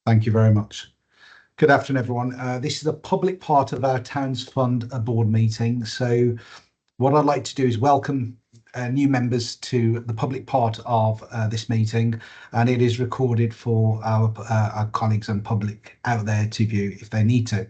Thank you very much. Good afternoon, everyone. This is a public part of our Towns Fund board meeting. So what I'd like to do is welcome new members to the public part of this meeting, and it is recorded for our colleagues and public out there to view if they need to.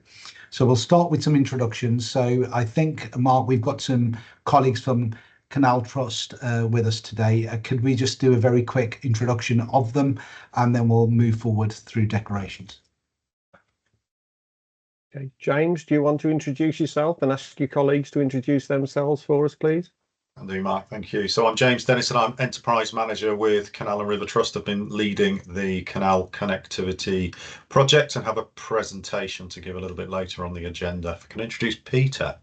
So we'll start with some introductions. So I think, Mark, we've got some colleagues from Canal Trust with us today. Could we just do a very quick introduction of them, and then we'll move forward through declarations. Okay, James, do you want to introduce yourself and ask your colleagues to introduce themselves for us, please? I'll do, Mark. Thank you. So I'm James Dennison. I'm Enterprise Manager with Canal and River Trust. I've been leading the canal connectivity project and have a presentation to give a little bit later on the agenda. If I can introduce Peter.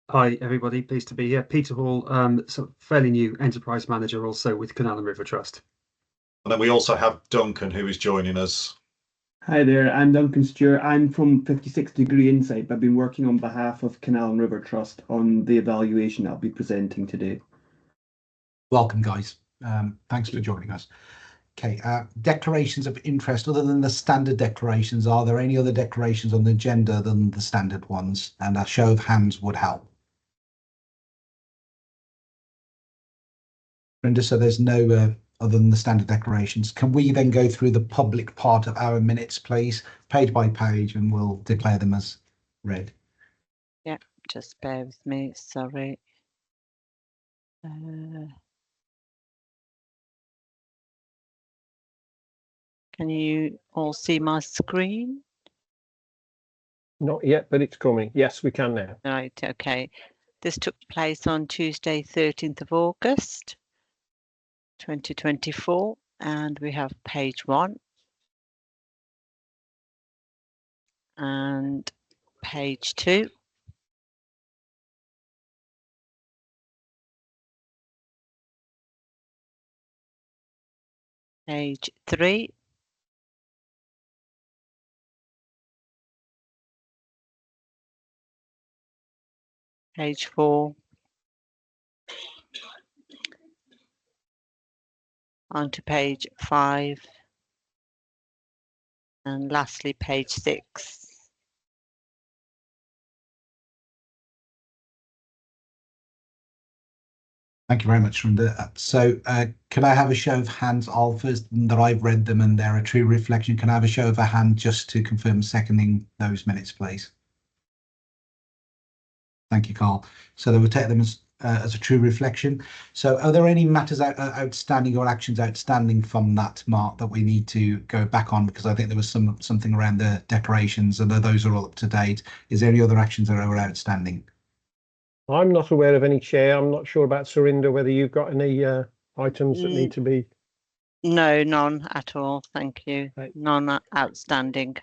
Hi, everybody. Pleased to be here. Peter Hall, fairly new Enterprise Manager also with Canal and River Trust. And then we also have Duncan, who is joining us. Hi there, I'm Duncan Stewart. I'm from 56 Degree Insight. I've been working on behalf of Canal and River Trust on the evaluation I'll be presenting today. Welcome, guys. Thanks for joining us. Okay, declarations of interest. Other than the standard declarations, are there any other declarations on the agenda than the standard ones? And a show of hands would help. Brenda, so there's no other than the standard declarations. Can we then go through the public part of our minutes, please, page by page, and we'll declare them as read? Yeah, just bear with me, sorry. Can you all see my screen? Not yet, but it's coming. Yes, we can now. Right, okay. This took place on Tuesday, 13th of August. 2024, and we have page 1 and page 2, page 3, page 4, onto page 5, and lastly page 6. Thank you very much, Rhonda. So can I have a show of hands? I'll first that I've read them and they're a true reflection. Can I have a show of a hand just to confirm seconding those minutes, please? Thank you, Carl. So they will take them as a true reflection. So are there any matters outstanding or actions outstanding from that, Mark, that we need to go back on? Because I think there was something around the declarations and those are all up to date. Is there any other actions that are outstanding? I'm not aware of any, Chair. I'm not sure about Surinder, whether you've got any items that need to be... No, none at all. Thank you. Right. None outstanding.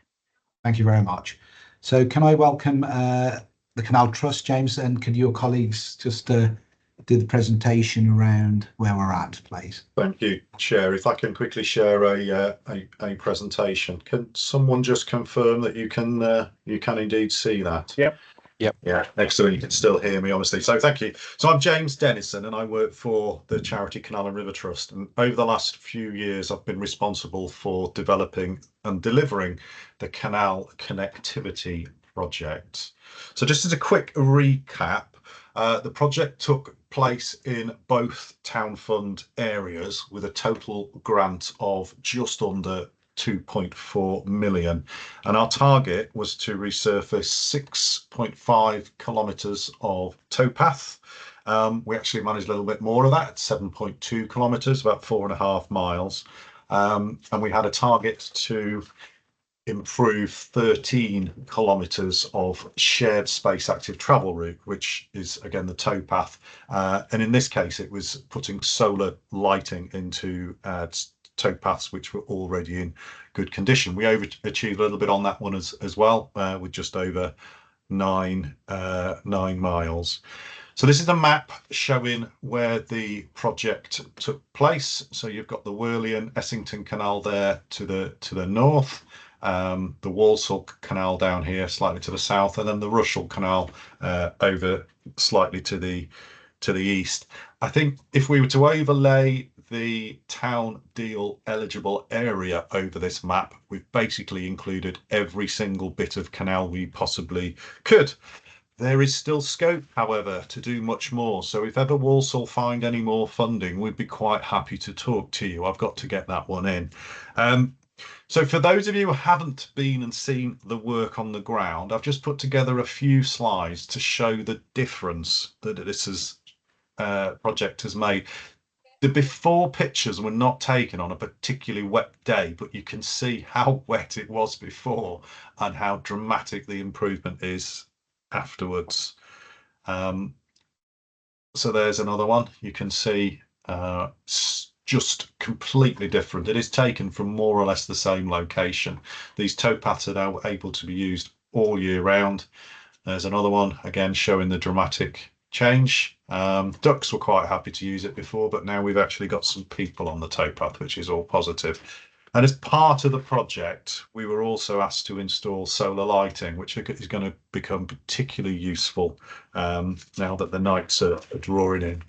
Thank you very much. So can I welcome the Canal Trust, James, and could your colleagues just do the presentation around where we're at, please? Thank you, Chair. If I can quickly share a presentation. Can someone just confirm that you can indeed see that? Yep. Yep. Yeah, excellent. You can still hear me, obviously. So thank you. So I'm James Dennison and I work for the charity Canal and River Trust. And over the last few years, I've been responsible for developing and delivering the canal connectivity project. So just as a quick recap, the project took place in both town fund areas with a total grant of just under 2.4 million, and our target was to resurface 6.5 kilometres of towpath. We actually managed a little bit more of that, 7.2 kilometres, about 4.5 miles, and we had a target to improve 13 kilometres of shared space active travel route, which is again the towpath, and in this case it was putting solar lighting into towpaths which were already in good condition. We overachieved a little bit on that one as well, with just over 9 miles. So this is a map showing where the project took place. So you've got the Worley and Essington Canal there to the north, the Walsall Canal down here slightly to the south, and then the Russell Canal over slightly to the east. I think if we were to overlay the town deal eligible area over this map, we've basically included every single bit of canal we possibly could. There is still scope, however, to do much more. So if ever Walsall find any more funding, we'd be quite happy to talk to you. I've got to get that one in. So for those of you who haven't been and seen the work on the ground, I've just put together a few slides to show the difference that this project has made. The before pictures were not taken on a particularly wet day, but you can see how wet it was before and how dramatic the improvement is afterwards. So there's another one. You can see just completely different. It is taken from more or less the same location. These towpaths are now able to be used all year round. There's another one, again, showing the dramatic change. Ducks were quite happy to use it before, but now we've actually got some people on the towpath, which is all positive. And as part of the project, we were also asked to install solar lighting, which is going to become particularly useful now that the nights are drawing in.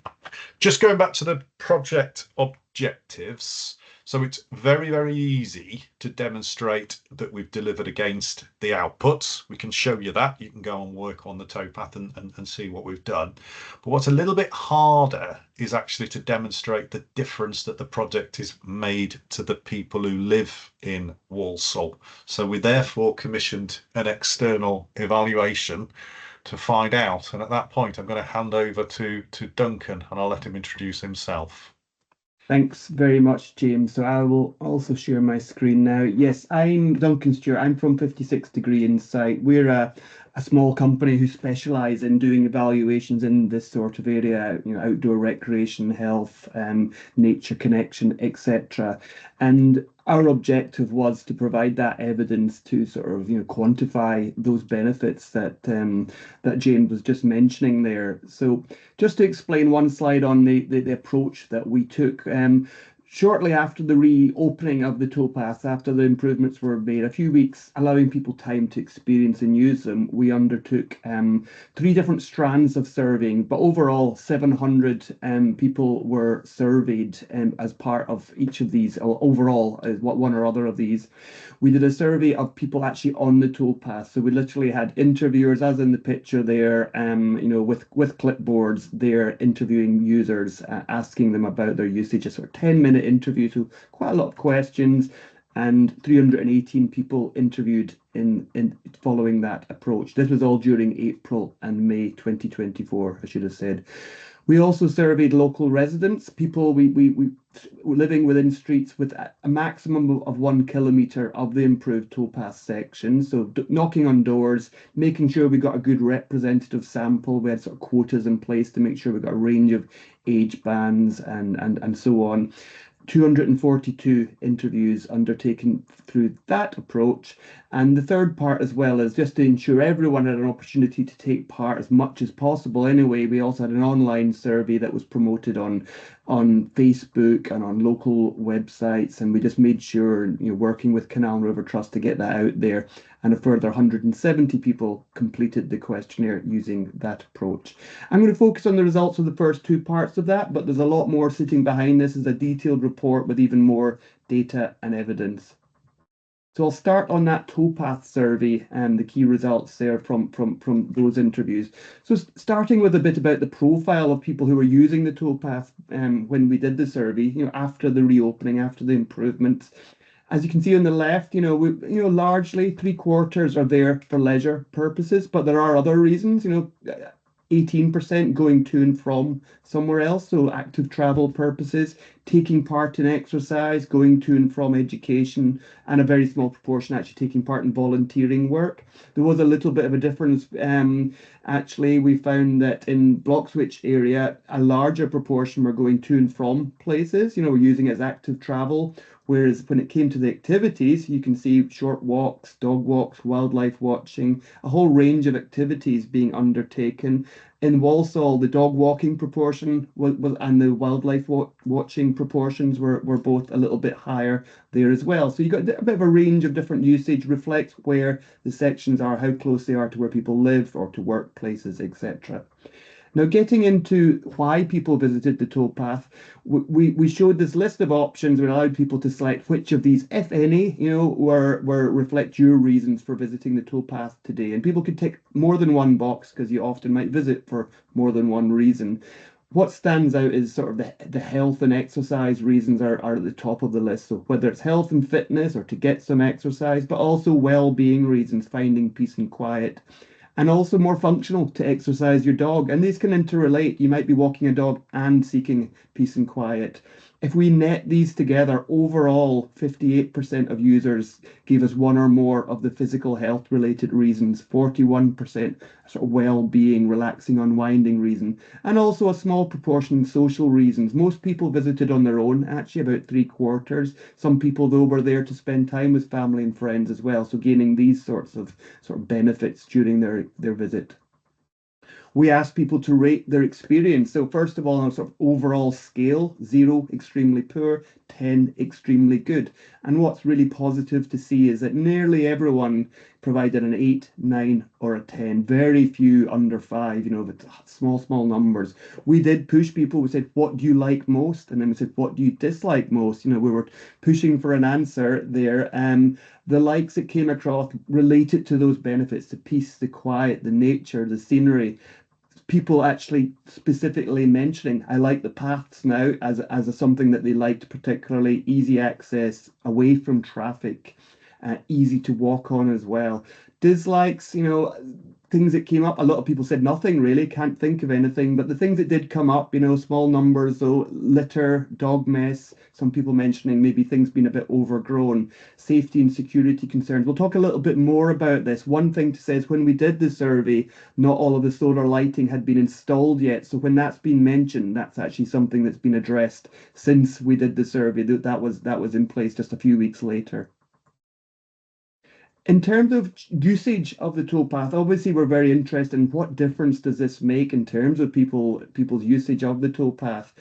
Just going back to the project objectives. So it's very, very easy to demonstrate that we've delivered against the outputs. We can show you that. You can go and work on the towpath and see what we've done. But what's a little bit harder is actually to demonstrate the difference that the project has made to the people who live in Walsall. So we therefore commissioned an external evaluation to find out. And at that point, I'm going to hand over to Duncan and I'll let him introduce himself. Thanks very much, James. So I will also share my screen now. Yes, I'm Duncan Stewart. I'm from 56 Degree Insight. We're a small company who specialise in doing evaluations in this sort of area, you know, outdoor recreation, health, nature connection, etc. And our objective was to provide that evidence to sort of, you know, quantify those benefits that that James was just mentioning there. So just to explain one slide on the approach that we took. Shortly after the reopening of the towpaths, after the improvements were made, a few weeks allowing people time to experience and use them, we undertook 3 different strands of surveying, but overall 700 people were surveyed as part of each of these, or overall one or other of these. We did a survey of people actually on the towpath. So we literally had interviewers, as in the picture there, you know, with clipboards there, interviewing users, asking them about their usage, a sort of 10-minute interview, so quite a lot of questions, and 318 people interviewed in following that approach. This was all during April and May 2024, I should have said. We also surveyed local residents, people we living within streets with a maximum of 1 kilometre of the improved towpath section. So knocking on doors, making sure we got a good representative sample. We had sort of quotas in place to make sure we got a range of age bands and so on. 242 interviews undertaken through that approach. And the third part as well is just to ensure everyone had an opportunity to take part as much as possible. Anyway, we also had an online survey that was promoted on Facebook and on local websites, and we just made sure, you know, working with Canal and River Trust to get that out there. And a further 170 people completed the questionnaire using that approach. I'm going to focus on the results of the first 2 parts of that, but there's a lot more sitting behind this as a detailed report with even more data and evidence. So I'll start on that towpath survey and the key results there from those interviews. So starting with a bit about the profile of people who were using the towpath when we did the survey, you know, after the reopening, after the improvements. As you can see on the left, you know, largely 3/4 are there for leisure purposes, but there are other reasons, you know, 18% going to and from somewhere else, so active travel purposes, taking part in exercise, going to and from education, and a very small proportion actually taking part in volunteering work. There was a little bit of a difference. Actually, we found that in Bloxwich area, a larger proportion were going to and from places, you know, using it as active travel. Whereas when it came to the activities, you can see short walks, dog walks, wildlife watching, a whole range of activities being undertaken. In Walsall, the dog walking proportion and the wildlife watching proportions were both a little bit higher there as well. So you got a bit of a range of different usage, reflects where the sections are, how close they are to where people live or to workplaces, etc. Now, getting into why people visited the towpath, we showed this list of options. We allowed people to select which of these, if any, were reflect your reasons for visiting the towpath today. And people could tick more than one box because you often might visit for more than one reason. What stands out is sort of the health and exercise reasons are at the top of the list. So whether it's health and fitness or to get some exercise, but also well-being reasons, finding peace and quiet, and also more functional to exercise your dog. And these can interrelate. You might be walking a dog and seeking peace and quiet. If we net these together, overall, 58% of users gave us one or more of the physical health related reasons, 41% sort of well-being, relaxing, unwinding reason, and also a small proportion social reasons. Most people visited on their own, actually about 3/4. Some people, though, were there to spend time with family and friends as well, so gaining these sorts of benefits during their visit. We asked people to rate their experience. So first of all, on a sort of overall scale, 0, extremely poor, 10, extremely good. And what's really positive to see is that nearly everyone provided an 8, 9, or a 10. Very few under 5, but small numbers. We did push people. We said, what do you like most? And then we said, what do you dislike most? We were pushing for an answer there. The likes that came across related to those benefits, the peace, the quiet, the nature, the scenery. People actually specifically mentioning, I like the paths now as something that they liked, particularly easy access, away from traffic, easy to walk on as well. Dislikes, things that came up, a lot of people said nothing really, can't think of anything, but the things that did come up, small numbers, though, litter, dog mess, some people mentioning maybe things being a bit overgrown, safety and security concerns. We'll talk a little bit more about this. One thing to say is when we did the survey, not all of the solar lighting had been installed yet. So when that's been mentioned, that's actually something that's been addressed since we did the survey. That was in place just a few weeks later. In terms of usage of the towpath, obviously we're very interested in what difference does this make in terms of people's usage of the towpath.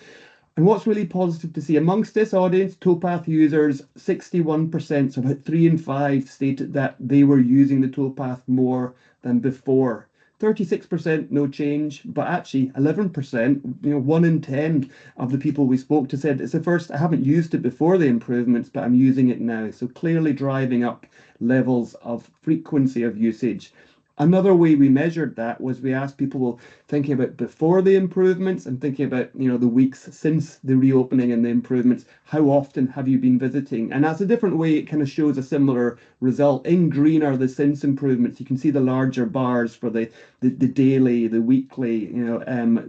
And what's really positive to see amongst this audience, towpath users, 61%, so about 3 in 5 stated that they were using the towpath more than before. 36% no change, but actually 11%, 1 in 10 of the people we spoke to said it's the first, I haven't used it before the improvements, but I'm using it now. So clearly driving up levels of frequency of usage. Another way we measured that was we asked people thinking about before the improvements and thinking about, the weeks since the reopening and the improvements, how often have you been visiting? And that's a different way. It kind of shows a similar result. In green are the since improvements. You can see the larger bars for the daily, the weekly,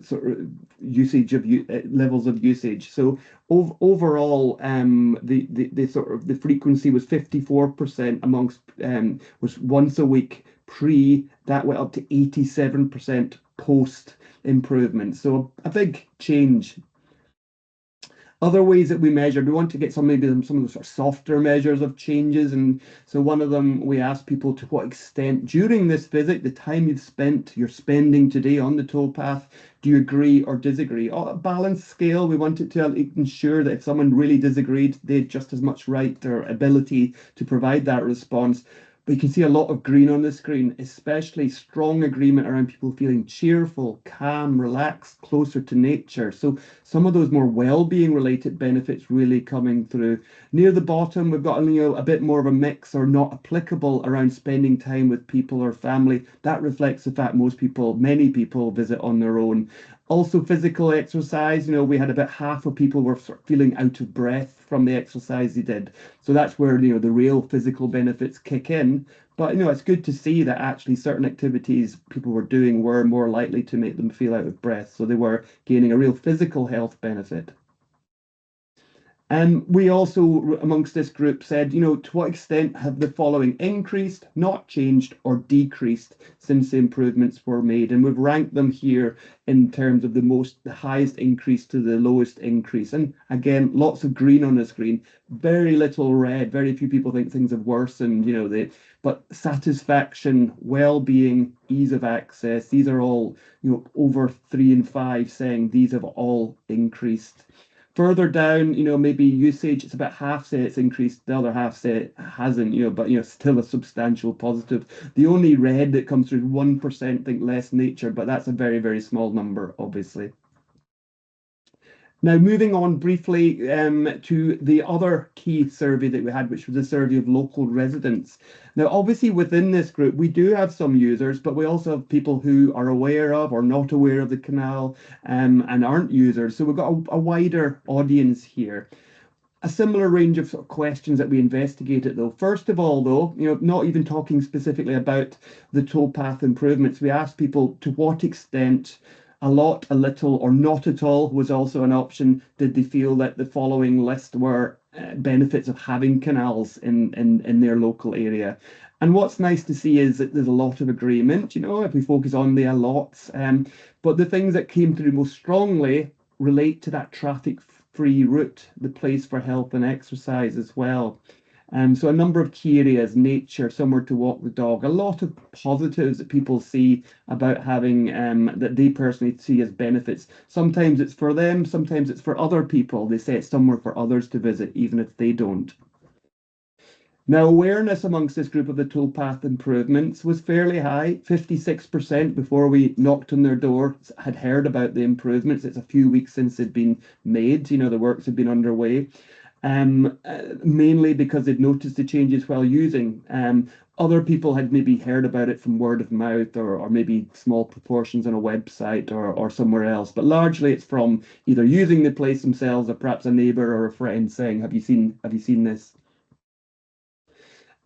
sort of usage of levels of usage. So overall, the frequency was 54% amongst was once a week. That went up to 87% post improvement. So a big change. Other ways that we measured, we want to get some of the sort of softer measures of changes. And so one of them, we asked people to what extent during this visit, the time you're spending today on the towpath, do you agree or disagree? On a balanced scale, we wanted to ensure that if someone really disagreed, they had just as much right or ability to provide that response. But you can see a lot of green on the screen, especially strong agreement around people feeling cheerful, calm, relaxed, closer to nature. So some of those more well-being related benefits really coming through. Near the bottom, we've got a bit more of a mix or not applicable around spending time with people or family. That reflects the fact many people visit on their own. Also physical exercise, we had about half of people were sort of feeling out of breath from the exercise they did. So that's where, the real physical benefits kick in. But, it's good to see that actually certain activities people were doing were more likely to make them feel out of breath. So they were gaining a real physical health benefit. And we also, amongst this group, said, to what extent have the following increased, not changed, or decreased since the improvements were made? And we've ranked them here in terms of the highest increase to the lowest increase. And again, lots of green on the screen, very little red. Very few people think things have worsened, but satisfaction, well-being, ease of access, these are all, over 3 in 5 saying these have all increased. Further down, maybe usage, it's about half say it's increased, the other half say it hasn't, but still a substantial positive. The only red that comes through 1% think less nature, but that's a very, very small number, obviously. Now, moving on briefly to the other key survey that we had, which was a survey of local residents. Now, obviously, within this group, we do have some users, but we also have people who are aware of or not aware of the canal and aren't users. So we've got a wider audience here. A similar range of, questions that we investigated, though. First of all, though, not even talking specifically about the towpath improvements, we asked people to what extent a lot, a little, or not at all was also an option. Did they feel that the following list were benefits of having canals in their local area? And what's nice to see is that there's a lot of agreement, if we focus on the lots. But the things that came through most strongly relate to that traffic-free route, the place for health and exercise as well. So a number of key areas: nature, somewhere to walk the dog, a lot of positives that people see about having that they personally see as benefits. Sometimes it's for them, sometimes it's for other people. They say it's somewhere for others to visit, even if they don't. Now, awareness amongst this group of the towpath improvements was fairly high. 56% before we knocked on their door had heard about the improvements. It's a few weeks since they'd been made, the works had been underway. Mainly because they'd noticed the changes while using. Other people had maybe heard about it from word of mouth or maybe small proportions on a website or somewhere else. But largely it's from either using the place themselves or perhaps a neighbour or a friend saying, have you seen this?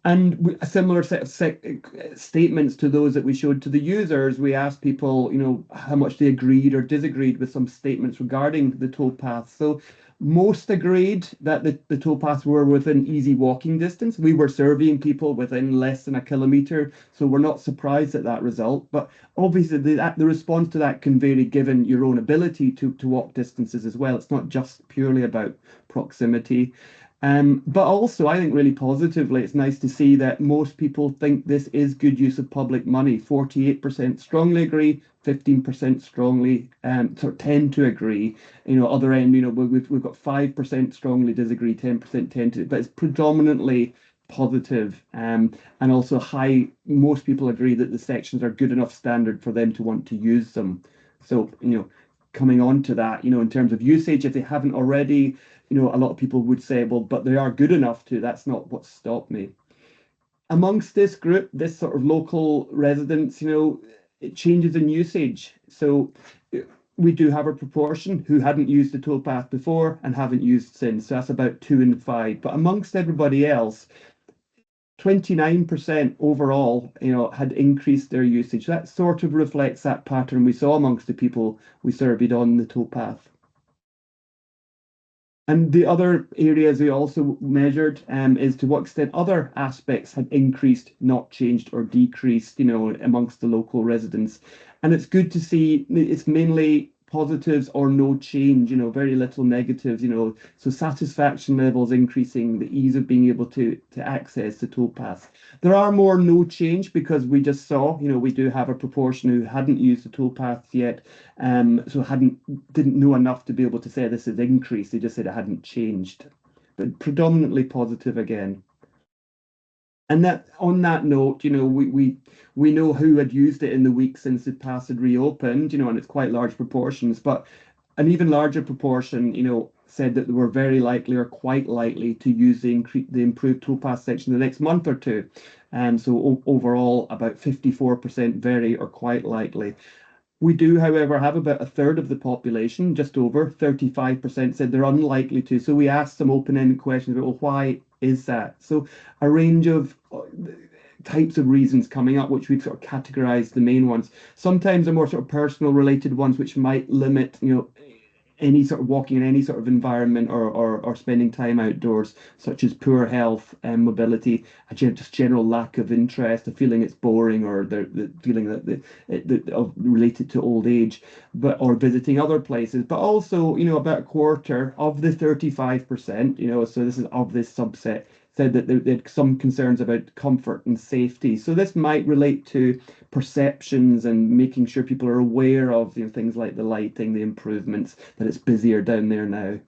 And a similar set of statements to those that we showed to the users. We asked people, how much they agreed or disagreed with some statements regarding the towpath. So most agreed that the towpaths were within easy walking distance. We were surveying people within less than a kilometre, so we're not surprised at that result. But obviously the response to that can vary given your own ability to walk distances as well. It's not just purely about proximity. But also, I think really positively, it's nice to see that most people think this is good use of public money. 48% strongly agree, 15% strongly tend to agree. Other end, we've got 5% strongly disagree, 10% tend to, but it's predominantly positive. And also high, most people agree that the sections are good enough standard for them to want to use them. So, coming on to that, in terms of usage, if they haven't already, a lot of people would say, well, but they are good enough to, that's not what stopped me. Amongst this group, this sort of local residents, it changes in usage. So we do have a proportion who hadn't used the towpath before and haven't used since. So that's about 2 in 5. But amongst everybody else, 29% overall, had increased their usage. That sort of reflects that pattern we saw amongst the people we surveyed on the towpath. And the other areas we also measured is to what extent other aspects had increased, not changed or decreased, amongst the local residents. And it's good to see it's mainly positives or no change, very little negatives, so satisfaction levels increasing, the ease of being able to access the towpath. There are more no change because we just saw, we do have a proportion who hadn't used the towpath yet, so didn't know enough to be able to say this has increased. They just said it hadn't changed, but predominantly positive again. And that on that note, we know who had used it in the week since the pass had reopened, and it's quite large proportions, but an even larger proportion, said that they were very likely or quite likely to use the improved towpath section the next month or two. So overall, about 54% very or quite likely. We do, however, have about a third of the population, just over 35%, said they're unlikely to. So we asked some open-ended questions about, well, why is that? So a range of types of reasons coming up, which we've sort of categorized the main ones. Sometimes the more sort of personal related ones, which might limit, any sort of walking in any sort of environment or spending time outdoors, such as poor health and mobility, just general lack of interest, a feeling it's boring, or the feeling that related to old age, or visiting other places. But also, about a quarter of the 35%, so this is of this subset, said that they had some concerns about comfort and safety. So this might relate to perceptions and making sure people are aware of things like the lighting, the improvements, that it's busier down there now.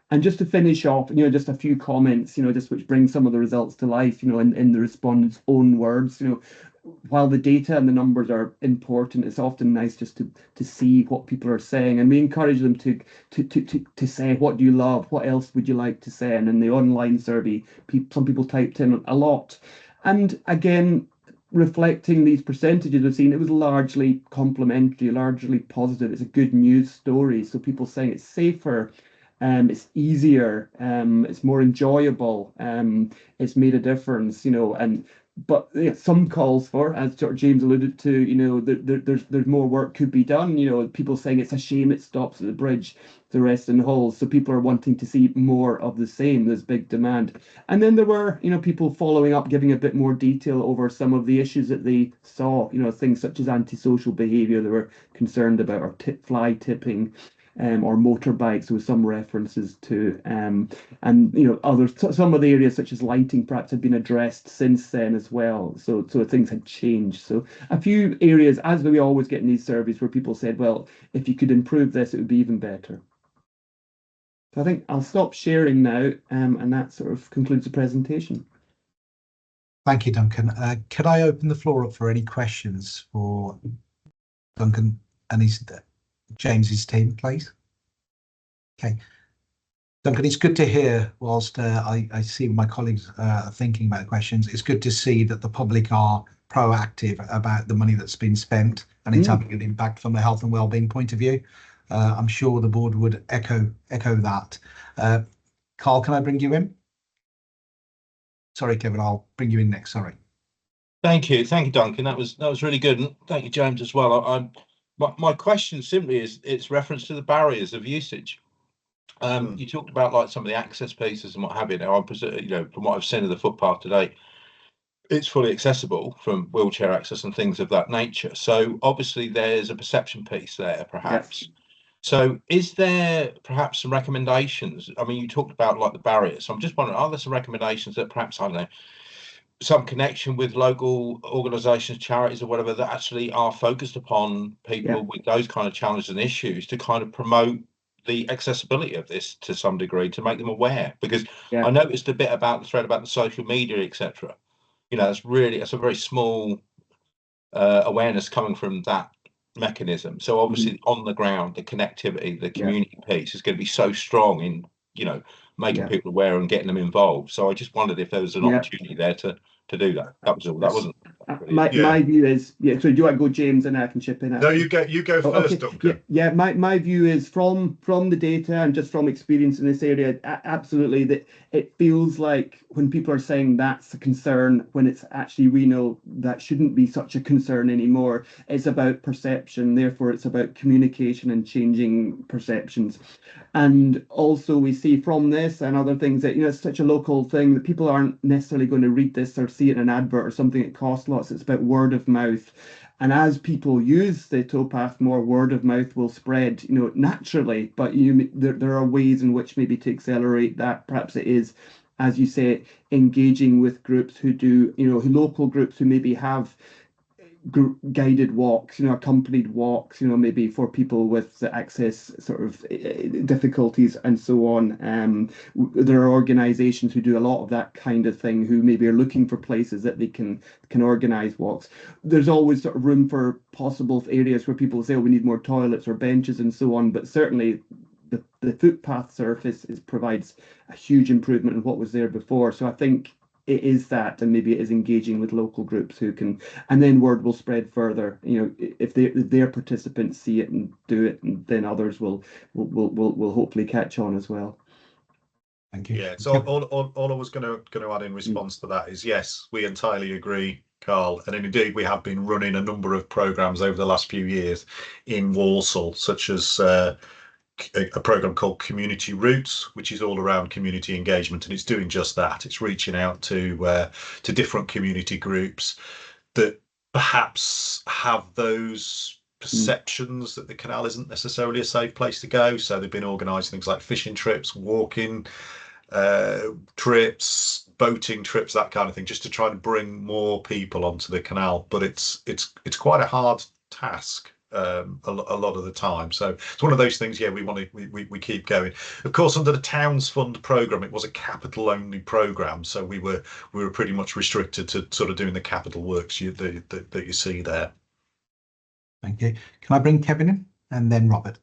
And just to finish off, just a few comments, just which bring some of the results to life, in the respondents' own words. While the data and the numbers are important, it's often nice just to see what people are saying, and we encourage them to say, what do you love, what else would you like to say? And in the online survey, some people typed in a lot, and again, reflecting these percentages we've seen, it was largely complimentary, largely positive. It's a good news story. So people saying it's safer, it's easier, it's more enjoyable, it's made a difference, but some calls for, as James alluded to, there's more work could be done. People saying it's a shame it stops at the bridge, the rest in Halls. So people are wanting to see more of the same. There's big demand. And then there were, people following up, giving a bit more detail over some of the issues that they saw, things such as antisocial behaviour they were concerned about, or fly tipping, or motorbikes, with some references to, and others. Some of the areas such as lighting perhaps had been addressed since then as well. So things had changed. So a few areas, as we always get in these surveys, where people said, well, if you could improve this, it would be even better. So I think I'll stop sharing now, and that sort of concludes the presentation. Thank you, Duncan. Could I open the floor up for any questions for Duncan and James's team, please? Okay. Duncan, it's good to hear, whilst I see my colleagues are thinking about questions, it's good to see that the public are proactive about the money that's been spent and it's having an impact from a health and wellbeing point of view. I'm sure the board would echo that. Carl, can I bring you in? Sorry, Kevin, I'll bring you in next. Sorry. Thank you, Duncan. That was really good, and thank you, James, as well. My question simply is, it's reference to the barriers of usage. You talked about like some of the access pieces and what have you. Now, from what I've seen of the footpath today, it's fully accessible from wheelchair access and things of that nature. So obviously there's a perception piece there, perhaps. Yes. So is there perhaps some recommendations? I mean, you talked about like the barriers. So I'm just wondering, are there some recommendations that perhaps, I don't know, some connection with local organisations, charities or whatever, that actually are focused upon people with those kind of challenges and issues to kind of promote the accessibility of this to some degree, to make them aware? Because I noticed a bit about the thread about the social media, etc. It's a very small awareness coming from that mechanism. So obviously on the ground, the connectivity, the community piece is going to be so strong in, making people aware and getting them involved. So I just wondered if there was an opportunity there to do that. That was all. That wasn't. My view is, so do you want to go, James, and I can chip in? No, you go first, Duncan. My view is from the data and just from experience in this area, absolutely, that it feels like when people are saying that's a concern, when it's actually, we know that shouldn't be such a concern anymore. It's about perception, therefore it's about communication and changing perceptions. And also we see from this and other things that, it's such a local thing that people aren't necessarily going to read this or see it in an advert or something that costs lots. It's about word of mouth. And as people use the towpath more, word of mouth will spread, naturally. But there are ways in which maybe to accelerate that. Perhaps it is, as you say, engaging with groups who do, local groups who maybe have guided walks, accompanied walks, maybe for people with access sort of difficulties and so on. There are organisations who do a lot of that kind of thing, who maybe are looking for places that they can organise walks. There's always sort of room for possible areas where people say, oh, we need more toilets or benches and so on, but certainly the footpath surface provides a huge improvement in what was there before. So I think it is that, and maybe it is engaging with local groups who can, and then word will spread further. If their participants see it and do it, and then others will hopefully catch on as well. Thank you. Yeah. So all I was going to add in response to that is, yes, we entirely agree, Carl, and indeed we have been running a number of programmes over the last few years in Walsall, such as a program called Community Roots, which is all around community engagement, and it's doing just that. It's reaching out to different community groups that perhaps have those perceptions that the canal isn't necessarily a safe place to go. So they've been organising things like fishing trips, walking trips, boating trips, that kind of thing, just to try to bring more people onto the canal. But it's quite a hard task, a lot of the time. So it's one of those things. Yeah, we keep going. Of course, under the Towns Fund programme, it was a capital only programme, so we were pretty much restricted to sort of doing the capital works that you see there. Thank you. Can I bring Kevin in and then Robert?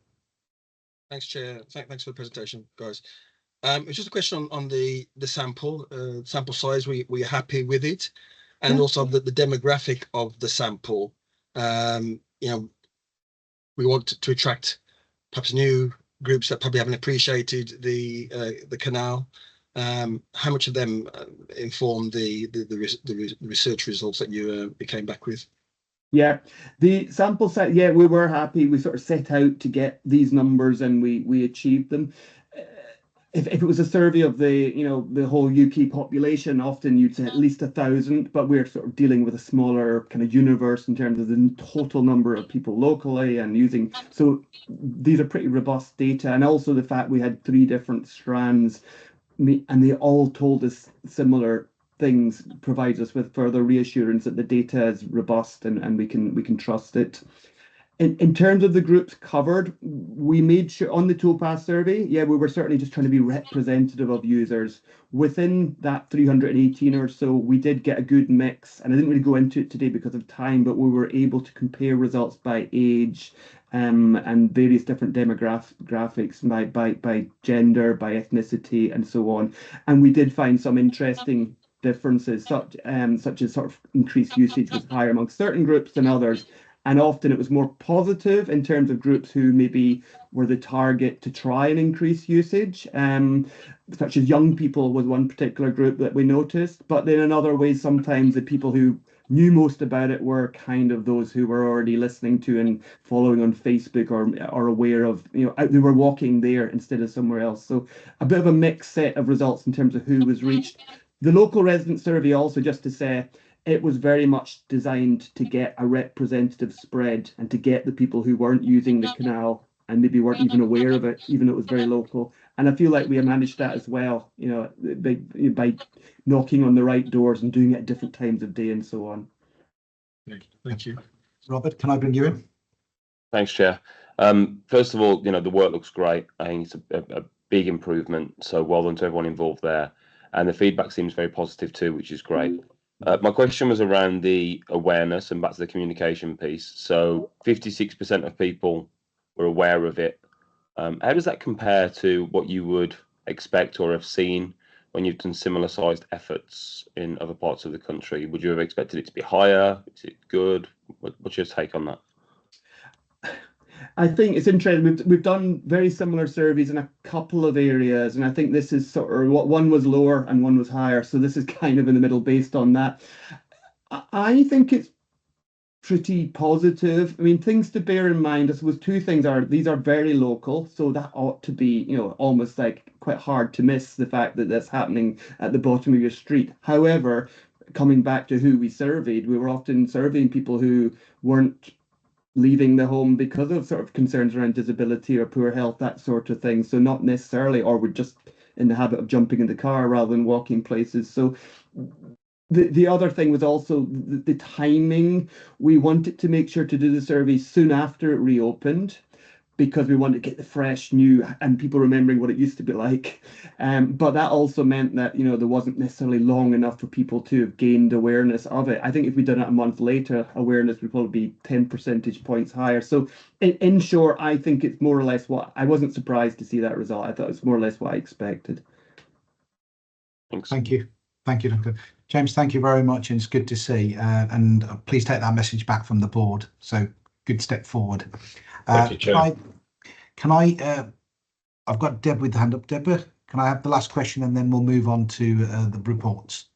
Thanks, Chair. Thanks for the presentation, guys. It's just a question on the sample size. Were you happy with it, and also the demographic of the sample? We want to attract perhaps new groups that probably haven't appreciated the canal. How much of them informed the research results that you came back with? Yeah, the sample set, yeah, we were happy. We sort of set out to get these numbers and we achieved them. If it was a survey of the whole UK population, often you'd say at least 1,000, but we're sort of dealing with a smaller kind of universe in terms of the total number of people locally and using. So these are pretty robust data, and also the fact we had 3 different strands, and they all told us similar things, provides us with further reassurance that the data is robust and we can trust it. In terms of the groups covered, we made sure on the towpath survey, yeah, we were certainly just trying to be representative of users. Within that 318 or so, we did get a good mix, and I didn't really go into it today because of time, but we were able to compare results by age and various different demographics, by gender, by ethnicity, and so on. And we did find some interesting differences, such as sort of increased usage was higher amongst certain groups than others. And often it was more positive in terms of groups who maybe were the target to try and increase usage, such as young people was one particular group that we noticed. But then in other ways, sometimes the people who knew most about it were kind of those who were already listening to and following on Facebook or aware of, they were walking there instead of somewhere else. So a bit of a mixed set of results in terms of who was reached. The local resident survey also, just to say, it was very much designed to get a representative spread and to get the people who weren't using the canal and maybe weren't even aware of it, even though it was very local. And I feel like we managed that as well, by knocking on the right doors and doing it at different times of day and so on. Thank you. Robert, can I bring you in? Thanks, Chair. First of all, the work looks great. I think it's a big improvement. So well done to everyone involved there. And the feedback seems very positive too, which is great. My question was around the awareness and back to the communication piece. So 56% of people were aware of it. How does that compare to what you would expect or have seen when you've done similar sized efforts in other parts of the country? Would you have expected it to be higher? Is it good? What's your take on that? I think it's interesting. We've done very similar surveys in a couple of areas, and I think this is sort of what one was lower and one was higher. So this is kind of in the middle based on that. I think it's pretty positive. I mean, things to bear in mind, I suppose 2 things are these are very local, so that ought to be, almost like quite hard to miss the fact that that's happening at the bottom of your street. However, coming back to who we surveyed, we were often surveying people who weren't leaving the home because of sort of concerns around disability or poor health, that sort of thing. So not necessarily, or we're just in the habit of jumping in the car rather than walking places. So the other thing was also the timing. We wanted to make sure to do the survey soon after it reopened, because we wanted to get the fresh, new, and people remembering what it used to be like. But that also meant that, there wasn't necessarily long enough for people to have gained awareness of it. I think if we'd done it a month later, awareness would probably be 10 percentage points higher. So in short, I think it's more or less I wasn't surprised to see that result. I thought it's more or less what I expected. Thanks. Thank you. Thank you, Duncan. James, thank you very much. And it's good to see. And please take that message back from the board. So good step forward. Thank you, Chair. I've got Deb with the hand up. Deborah, can I have the last question and then we'll move on to the reports?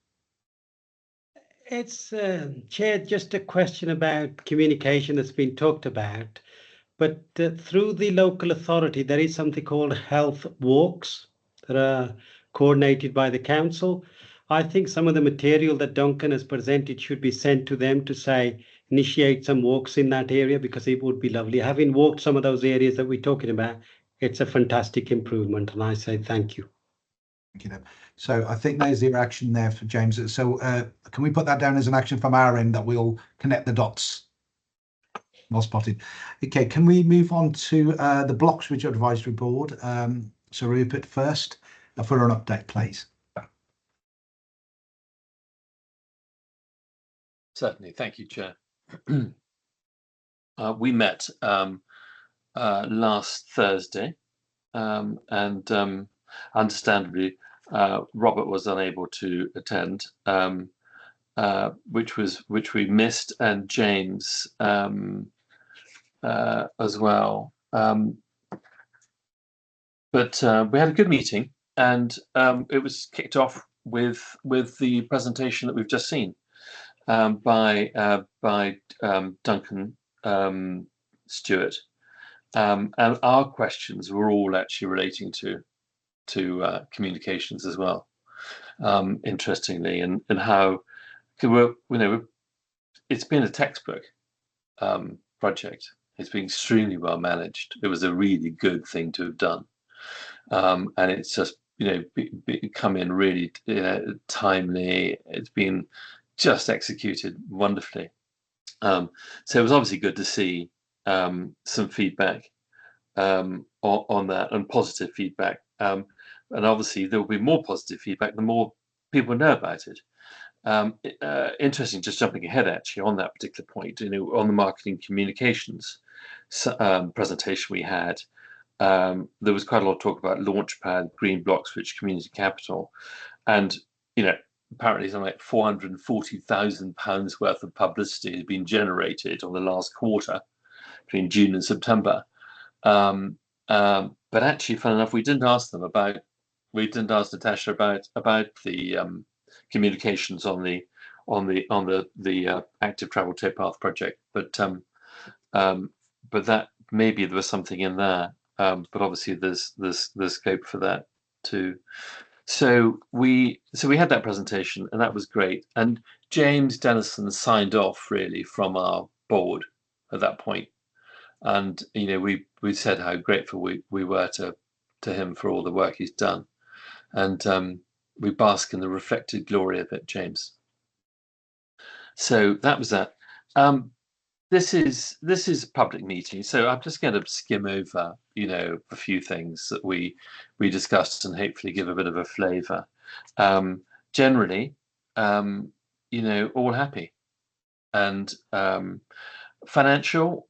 It's, Chair, just a question about communication that's been talked about, but through the local authority, there is something called health walks that are coordinated by the council. I think some of the material that Duncan has presented should be sent to them to say, initiate some walks in that area, because it would be lovely. Having walked some of those areas that we're talking about, it's a fantastic improvement, and I say thank you. Thank you, Deb. So I think there's the action there for James. So can we put that down as an action from our end that we'll connect the dots? Well spotted. Okay, can we move on to the Bloxwich Advisory Board? So Rupert first, for an update, please. Certainly, thank you, Chair. We met last Thursday, and understandably, Robert was unable to attend, which we missed, and James as well. But we had a good meeting, and it was kicked off with the presentation that we've just seen by Duncan Stewart, and our questions were all actually relating to communications as well. Interestingly, and how it's been a textbook project. It's been extremely well managed. It was a really good thing to have done, and it's just come in really timely. It's been just executed wonderfully. So it was obviously good to see some feedback on that, and positive feedback. And obviously there will be more positive feedback the more people know about it. Interesting, just jumping ahead actually on that particular point, on the marketing communications presentation we had, there was quite a lot of talk about Launchpad, Green Bloxwich Community Capital, and apparently something like £440,000 worth of publicity has been generated on the last quarter between June and September. But actually, fun enough, we didn't ask Natasha about the communications on the active travel towpath project, but that maybe there was something in there, but obviously there's scope for that too. So we had that presentation, and that was great. And James Dennison signed off really from our board at that point, and we said how grateful we were to him for all the work he's done, and we bask in the reflected glory of it, James. So that was that. This is a public meeting, so I'm just going to skim over, a few things that we discussed and hopefully give a bit of a flavour. Generally, all happy, and financial.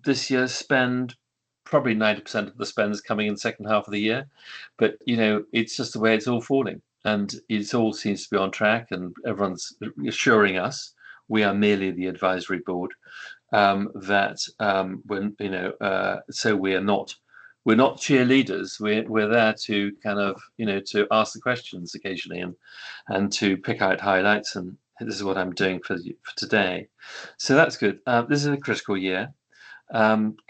This year's spend, probably 90% of the spend is coming in the second half of the year, but it's just the way it's all falling, and it all seems to be on track, and everyone's assuring us we are merely the advisory board, that so we're not cheerleaders. We're there to kind of to ask the questions occasionally, and to pick out highlights, and this is what I'm doing for today. So that's good. This is a critical year.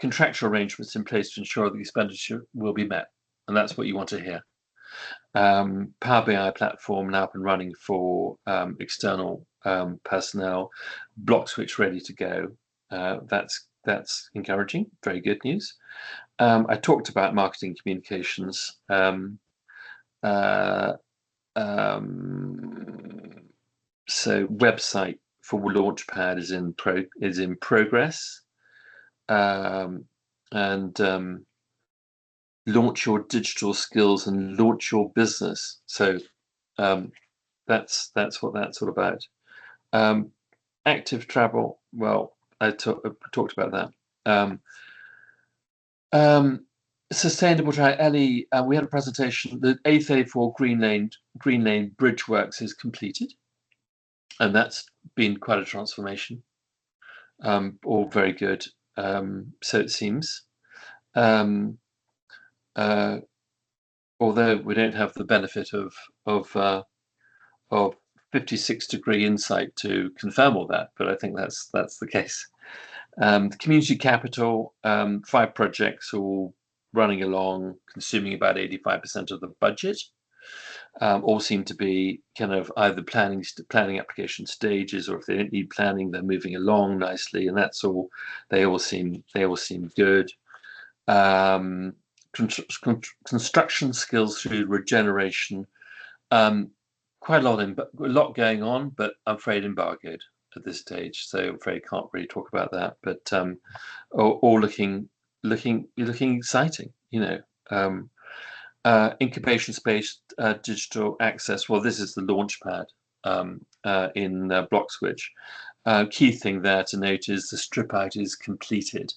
Contractual arrangements in place to ensure the expenditure will be met, and that's what you want to hear. Power BI platform now up and running for external personnel. Bloxwich ready to go. That's encouraging. Very good news. I talked about marketing communications. So website for Launchpad is in progress, and launch your digital skills and launch your business. So that's what that's all about. Active travel. Well, I talked about that. Sustainable track. Ellie, we had a presentation. The 8th A4 Green Lane Bridge works is completed, and that's been quite a transformation. All very good. So it seems. Although we don't have the benefit of 56-degree insight to confirm all that, but I think that's the case. The community capital, 5 projects all running along, consuming about 85% of the budget. All seem to be kind of either planning application stages, or if they don't need planning, they're moving along nicely, and that's all. They all seem good. Construction skills through regeneration. Quite a lot going on, but I'm afraid embargoed. at this stage, so I'm afraid I can't really talk about that. But all looking exciting, you know. Incubation space, digital access. Well, this is the launch pad in Bloxwich. Key thing there to note is the strip out is completed.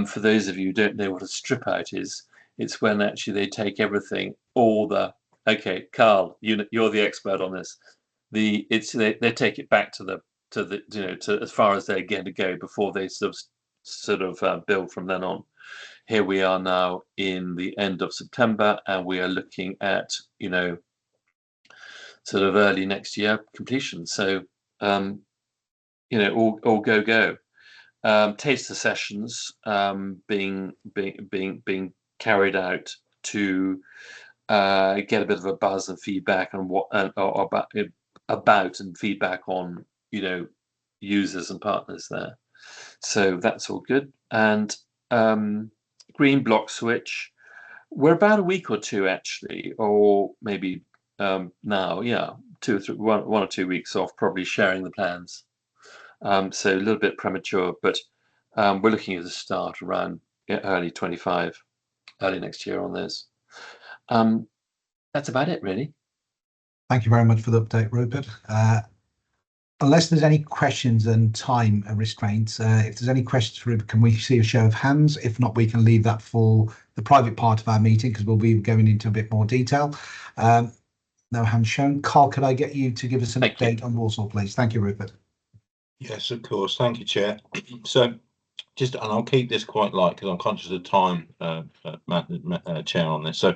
For those of you who don't know what a strip out is, it's when actually they take everything, okay, Carl, you're the expert on this. They take it back to as far as they're going to go before they sort of build from then on. Here we are now in the end of September, and we are looking at, you know, sort of early next year completion. So, you know, all go. Taster sessions being carried out to get a bit of a buzz and feedback on what about and feedback on, you know, users and partners there. So that's all good. And Green Bloxwich, we're about a week or two actually, or maybe now, yeah, 2 or 3, 1 or 2 weeks off, probably sharing the plans. So a little bit premature, but we're looking at a start around early 25, early next year on this. That's about it, really. Thank you very much for the update, Rupert. Unless there's any questions and time restraints, if there's any questions for Rupert, can we see a show of hands? If not, we can leave that for the private part of our meeting because we'll be going into a bit more detail. No hands shown. Carl, could I get you to give us an update on Walsall, please? Thank you, Rupert. Yes, of course. Thank you, Chair. So, and I'll keep this quite light because I'm conscious of time, Chair, on this. So,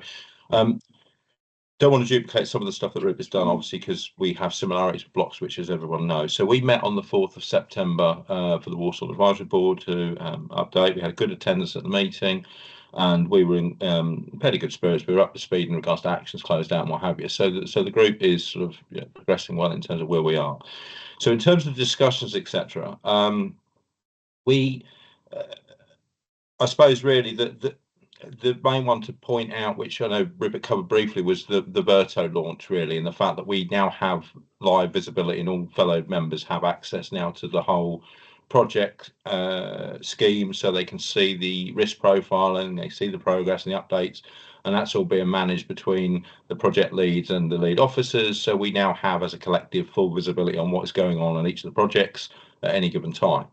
don't want to duplicate some of the stuff that Rupert's done, obviously, because we have similarities with Bloxwich, as everyone knows. So we met on the 4th of September for the Walsall Advisory Board to update. We had good attendance at the meeting, and we were in fairly good spirits. We were up to speed in regards to actions closed out and what have you. So the group is sort of progressing well in terms of where we are. So in terms of discussions, etc., I suppose really the main one to point out, which I know Rupert covered briefly, was the Verto launch, really, and the fact that we now have live visibility and all fellow members have access now to the whole project scheme, so they can see the risk profile and they see the progress and the updates, and that's all being managed between the project leads and the lead officers. So we now have, as a collective, full visibility on what is going on each of the projects at any given time.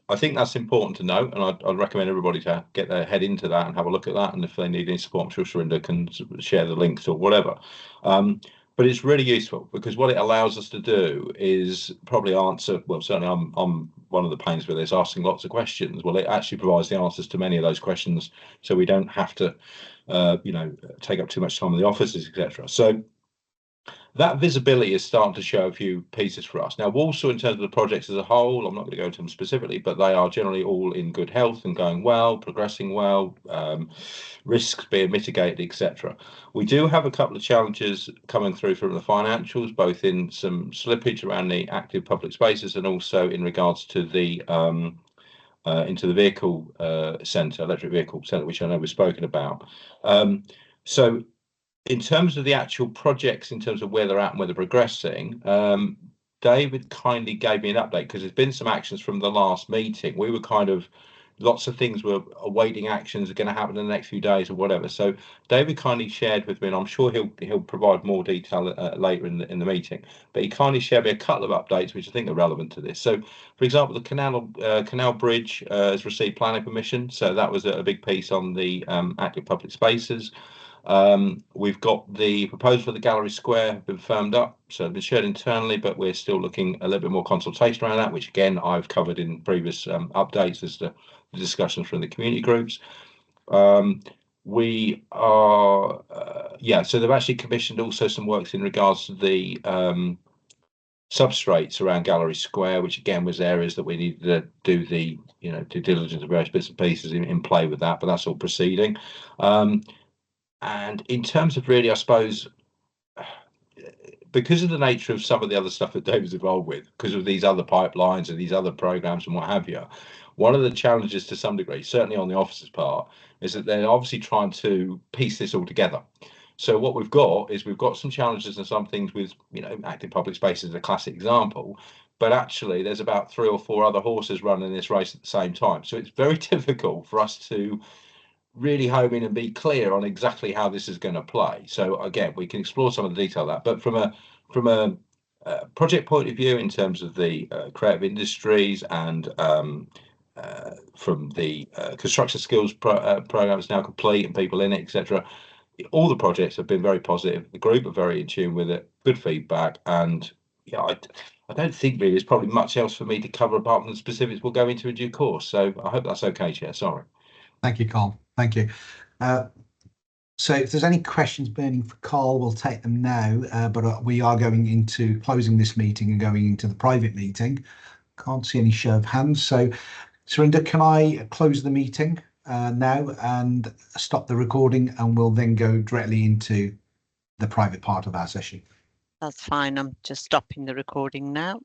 I think that's important to note, and I'd recommend everybody to get their head into that and have a look at that. And if they need any support, I'm sure Surinder can share the links or whatever. But it's really useful because what it allows us to do is probably answer, well, certainly I'm one of the pains with this, asking lots of questions. Well, it actually provides the answers to many of those questions, so we don't have to, take up too much time in the offices, etc. So that visibility is starting to show a few pieces for us. Now, Walsall, in terms of the projects as a whole, I'm not going to go into them specifically, but they are generally all in good health and going well, progressing well, risks being mitigated, etc. We do have a couple of challenges coming through from the financials, both in some slippage around the active public spaces and also in regards to the into the vehicle centre, electric vehicle centre, which I know we've spoken about. So in terms of the actual projects, in terms of where they're at and where they're progressing, David kindly gave me an update because there's been some actions from the last meeting. We were lots of things were awaiting actions are going to happen in the next few days or whatever. So David kindly shared with me, and I'm sure he'll provide more detail later in the meeting. But he kindly shared me a couple of updates which I think are relevant to this. So, for example, the canal bridge has received planning permission. So that was a big piece on the active public spaces. We've got the proposal for the gallery square have been firmed up, so it's been shared internally, but we're still looking a little bit more consultation around that, which again I've covered in previous updates as to the discussions from the community groups. We are so they've actually commissioned also some works in regards to the substrates around Gallery Square, which again was areas that we needed to do the due diligence of various bits and pieces in play with that, but that's all proceeding. And in terms of really, I suppose, because of the nature of some of the other stuff that David's involved with, because of these other pipelines and these other programs and what have you, one of the challenges to some degree, certainly on the officer's part, is that they're obviously trying to piece this all together. So what we've got is some challenges and some things with, active public spaces is a classic example, but actually there's about 3 or 4 other horses running this race at the same time. So it's very difficult for us to really home in and be clear on exactly how this is going to play. So again, we can explore some of the detail of that, but from a project point of view, in terms of the creative industries and from the construction skills program is now complete and people in it, etc. All the projects have been very positive. The group are very in tune with it. Good feedback, and yeah, I don't think really there's probably much else for me to cover apart from the specifics we'll go into in due course. So I hope that's okay, Chair. Sorry. Thank you, Carl. Thank you. So if there's any questions burning for Carl, we'll take them now. But we are going into closing this meeting and going into the private meeting. Can't see any show of hands. So, Surinder, can I close the meeting now and stop the recording, and we'll then go directly into the private part of our session? That's fine. I'm just stopping the recording now.